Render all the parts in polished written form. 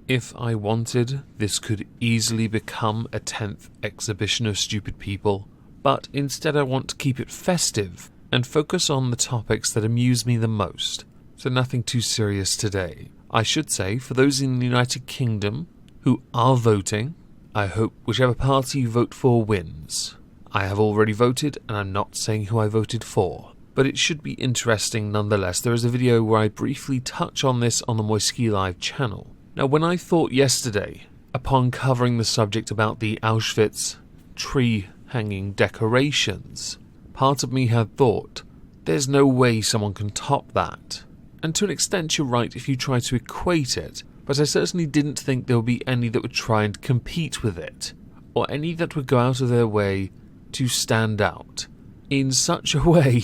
If I wanted, this could easily become a 10th exhibition of stupid people, but instead I want to keep it festive and focus on the topics that amuse me the most, so nothing too serious today. I should say, for those in the United Kingdom who are voting, I hope whichever party you vote for wins. I have already voted, and I'm not saying who I voted for, but it should be interesting nonetheless. There is a video where I briefly touch on this on the Moiski Live channel. Now, when I thought yesterday, upon covering the subject about the Auschwitz tree hanging decorations, part of me had thought, there's no way someone can top that. And to an extent you're right if you try to equate it, but I certainly didn't think there would be any that would try and compete with it, or any that would go out of their way to stand out, in such a way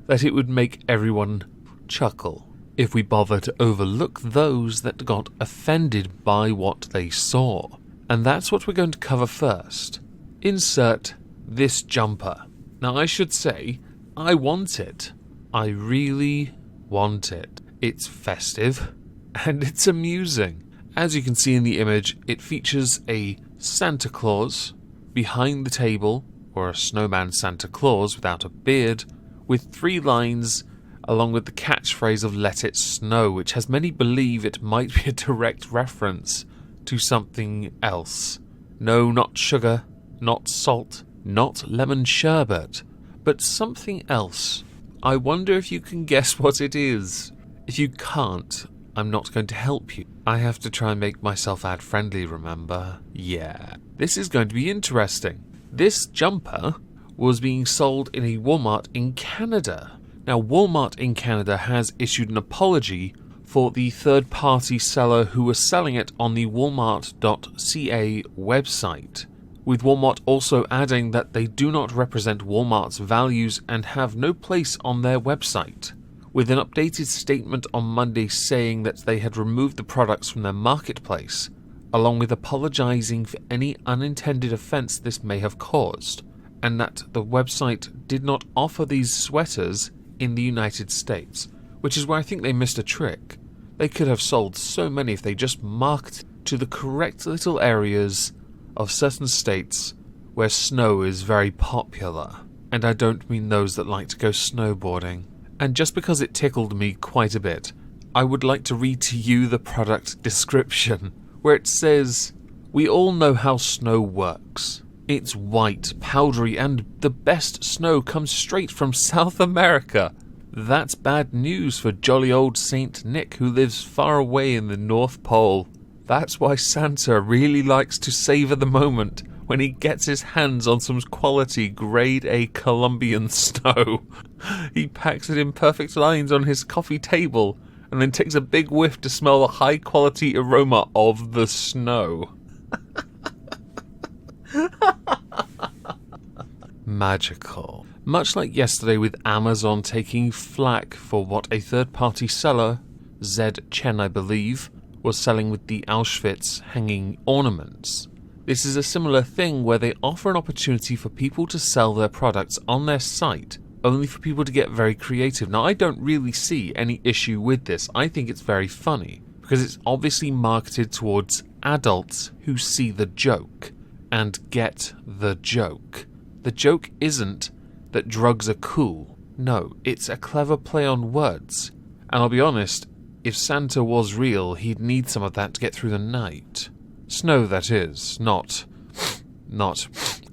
that it would make everyone chuckle, if we bother to overlook those that got offended by what they saw. And that's what we're going to cover first. Insert this jumper. Now I should say, I want it. I really want it. It's festive, and it's amusing. As you can see in the image, it features a Santa Claus behind the table, or a snowman Santa Claus without a beard, with 3 lines along with the catchphrase of "Let it snow," which has many believe it might be a direct reference to something else. No, not sugar, not salt, not lemon sherbet, but something else. I wonder if you can guess what it is. If you can't, I'm not going to help you. I have to try and make myself ad-friendly, remember? Yeah. This is going to be interesting. This jumper was being sold in a Walmart in Canada. Now, Walmart in Canada has issued an apology for the third-party seller who was selling it on the walmart.ca website, with Walmart also adding that they do not represent Walmart's values and have no place on their website, with an updated statement on Monday saying that they had removed the products from their marketplace, along with apologizing for any unintended offense this may have caused, and that the website did not offer these sweaters in the United States, which is where I think they missed a trick. They could have sold so many if they just marked to the correct little areas of certain states where snow is very popular, and I don't mean those that like to go snowboarding. And just because it tickled me quite a bit, I would like to read to you the product description, where it says, "We all know how snow works. It's white, powdery, and the best snow comes straight from South America. That's bad news for jolly old Saint Nick who lives far away in the North Pole. That's why Santa really likes to savour the moment when he gets his hands on some quality grade A Colombian snow. He packs it in perfect lines on his coffee table and then takes a big whiff to smell the high quality aroma of the snow." Magical. Much like yesterday with Amazon taking flack for what a third-party seller, Zed Chen I believe, was selling with the Auschwitz hanging ornaments. This is a similar thing where they offer an opportunity for people to sell their products on their site, only for people to get very creative. Now, I don't really see any issue with this. I think it's very funny, because it's obviously marketed towards adults who see the joke and get the joke. The joke isn't that drugs are cool. No, it's a clever play on words. And I'll be honest, if Santa was real, he'd need some of that to get through the night. Snow, that is, not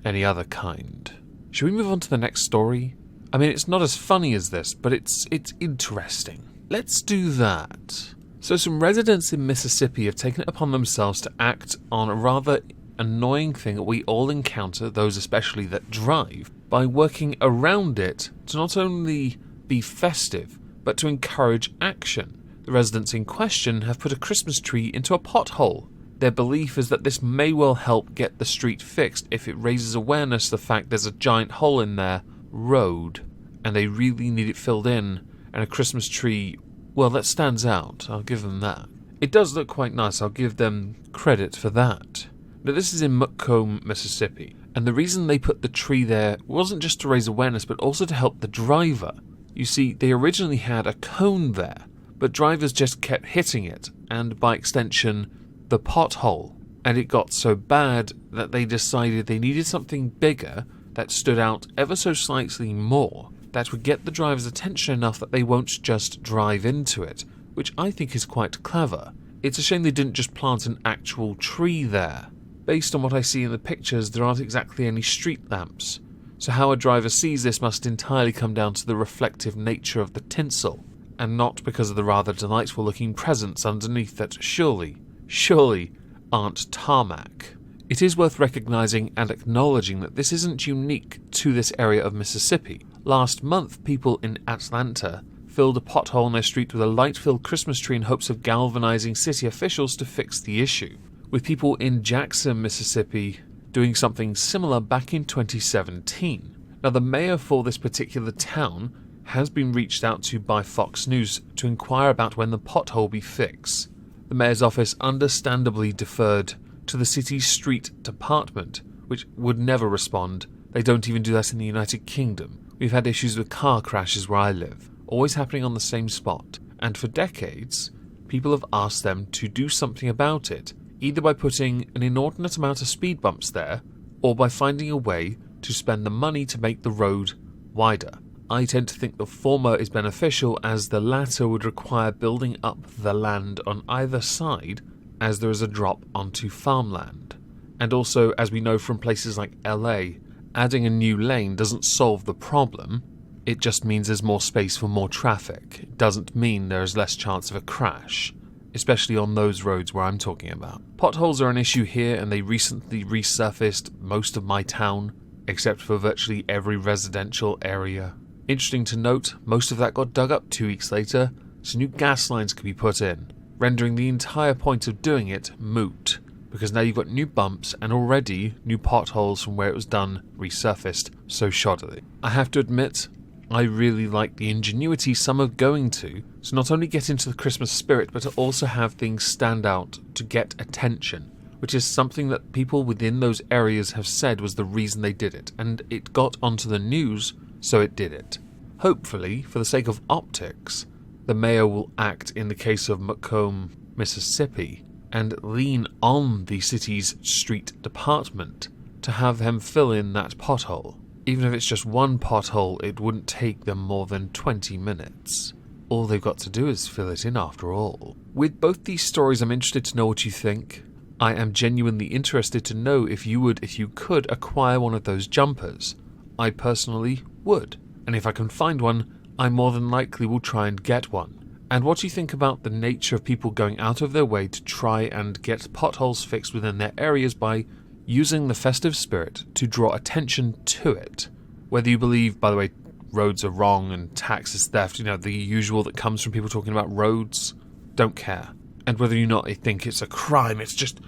any other kind. Should we move on to the next story? I mean, it's not as funny as this, but it's interesting. Let's do that. So some residents in Mississippi have taken it upon themselves to act on a rather annoying thing that we all encounter, those especially that drive, by working around it to not only be festive, but to encourage action. The residents in question have put a Christmas tree into a pothole. Their belief is that this may well help get the street fixed if it raises awareness of the fact there's a giant hole in their road, and they really need it filled in, and a Christmas tree, well, that stands out, I'll give them that. It does look quite nice, I'll give them credit for that. Now, this is in Macomb, Mississippi, and the reason they put the tree there wasn't just to raise awareness, but also to help the driver. You see, they originally had a cone there, but drivers just kept hitting it, and by extension, the pothole. And it got so bad that they decided they needed something bigger that stood out ever so slightly more, that would get the driver's attention enough that they won't just drive into it, which I think is quite clever. It's a shame they didn't just plant an actual tree there. Based on what I see in the pictures, there aren't exactly any street lamps, so how a driver sees this must entirely come down to the reflective nature of the tinsel, and not because of the rather delightful looking presents underneath that surely aren't tarmac. It is worth recognising and acknowledging that this isn't unique to this area of Mississippi. Last month, people in Atlanta filled a pothole in their street with a light-filled Christmas tree in hopes of galvanising city officials to fix the issue, with people in Jackson, Mississippi doing something similar back in 2017. Now, the mayor for this particular town has been reached out to by Fox News to inquire about when the pothole will be fixed. The mayor's office understandably deferred to the city's street department, which would never respond. They don't even do that in the United Kingdom. We've had issues with car crashes where I live, always happening on the same spot, and for decades, people have asked them to do something about it, either by putting an inordinate amount of speed bumps there, or by finding a way to spend the money to make the road wider. I tend to think the former is beneficial, as the latter would require building up the land on either side as there is a drop onto farmland. And also, as we know from places like LA, adding a new lane doesn't solve the problem, it just means there's more space for more traffic. It doesn't mean there is less chance of a crash, especially on those roads where I'm talking about. Potholes are an issue here, and they recently resurfaced most of my town, except for virtually every residential area. Interesting to note, most of that got dug up 2 weeks later, so new gas lines could be put in, rendering the entire point of doing it moot, because now you've got new bumps and already new potholes from where it was done resurfaced so shoddily. I have to admit, I really like the ingenuity some are going to not only get into the Christmas spirit, but to also have things stand out to get attention, which is something that people within those areas have said was the reason they did it, and it got onto the news, so it did it. Hopefully, for the sake of optics, the mayor will act in the case of Macomb, Mississippi, and lean on the city's street department to have them fill in that pothole. Even if it's just one pothole, it wouldn't take them more than 20 minutes. All they've got to do is fill it in after all. With both these stories, I'm interested to know what you think. I am genuinely interested to know if you could acquire one of those jumpers. I personally would. And if I can find one, I more than likely will try and get one. And what do you think about the nature of people going out of their way to try and get potholes fixed within their areas by using the festive spirit to draw attention to it? Whether you believe, by the way, roads are wrong and tax is theft, the usual that comes from people talking about roads, don't care. And whether or not they think it's a crime, it's just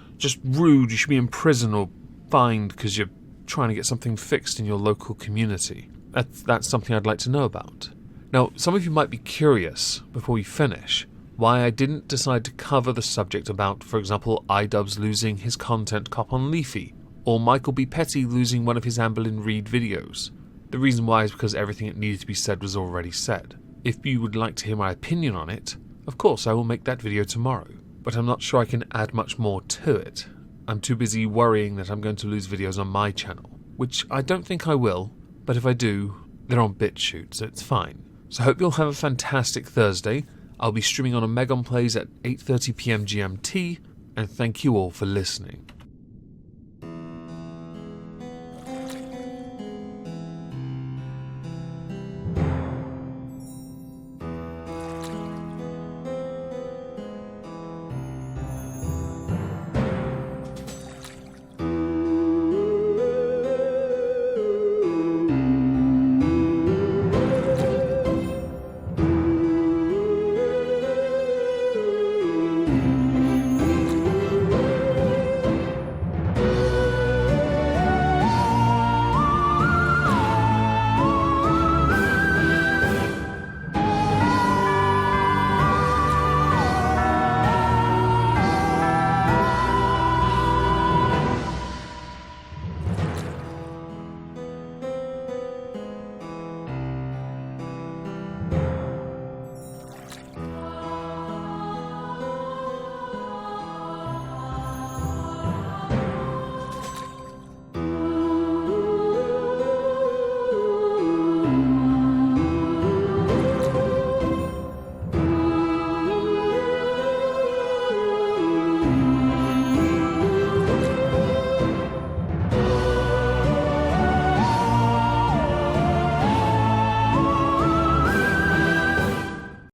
rude, you should be in prison or fined because you're trying to get something fixed in your local community. That's something I'd like to know about. Now, some of you might be curious, before we finish, why I didn't decide to cover the subject about, for example, iDubbbz losing his content cop on Leafy, or Michael B. Petty losing one of his Amberlynn Reid videos. The reason why is because everything that needed to be said was already said. If you would like to hear my opinion on it, of course I will make that video tomorrow, but I'm not sure I can add much more to it. I'm too busy worrying that I'm going to lose videos on my channel, which I don't think I will, but if I do, they're on BitChute, so it's fine. So I hope you'll have a fantastic Thursday. I'll be streaming on Omegon Plays at 8:30 PM GMT, and thank you all for listening.